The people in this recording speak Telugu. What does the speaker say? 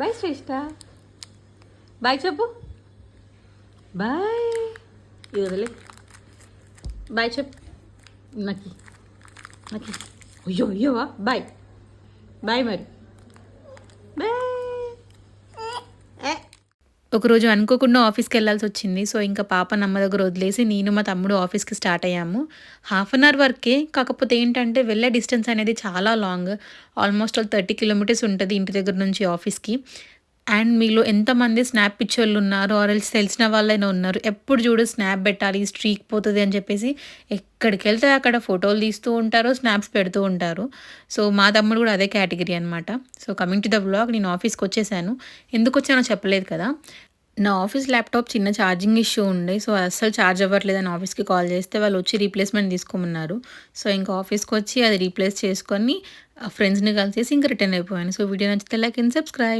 బాయ్ శ్రేష్ట. బాయ్ చెప్పు. బాయ్. ఇది వదిలే. బాయ్ చెప్పు. నకి నకి. అయ్యో అయ్యోవా. బాయ్ బాయ్ మరి. బాయ్. ఒకరోజు అనుకోకుండా ఆఫీస్కి వెళ్ళాల్సి వచ్చింది. సో ఇంకా పాపని అమ్మ దగ్గర వదిలేసి నేను మా తమ్ముడు ఆఫీస్కి స్టార్ట్ అయ్యాము. 1/2 వరకే. కాకపోతే ఏంటంటే వెళ్ళే డిస్టెన్స్ అనేది చాలా లాంగ్. ఆల్మోస్ట్ 30 కిలోమీటర్స్ ఉంటుంది ఇంటి దగ్గర నుంచి ఆఫీస్కి. అండ్ మీలో ఎంతమంది స్నాప్ పిచ్చోళ్ళు ఉన్నారు ఆర్ ఎల్స్ తెలిసిన వాళ్ళైనా ఉన్నారు, ఎప్పుడు చూడు స్నాప్ పెట్టాలి స్ట్రీక్ పోతుంది అని చెప్పేసి ఎక్కడికి వెళ్తే అక్కడ ఫోటోలు తీస్తూ ఉంటారు, స్నాప్స్ పెడుతూ ఉంటారు. సో మా తమ్ముడు కూడా అదే కేటగిరీ అనమాట. So coming to the vlog, నేను ఆఫీస్కి వచ్చేసాను. ఎందుకు వచ్చానో చెప్పలేదు కదా. నా ఆఫీస్ ల్యాప్టాప్ చిన్న ఛార్జింగ్ ఇష్యూ ఉండే. సో అస్సలు ఛార్జ్ అవ్వట్లేదని ఆఫీస్కి కాల్ చేస్తే వాళ్ళు వచ్చి రీప్లేస్మెంట్ తీసుకోమన్నారు. సో ఇంకా ఆఫీస్కి వచ్చి అది రీప్లేస్ చేసుకొని ఫ్రెండ్స్ని కలిసేసి ఇంకా రిటర్న్ అయిపోయాను. సో వీడియో నచ్చితే లైక్ అండ్ సబ్స్క్రైబ్.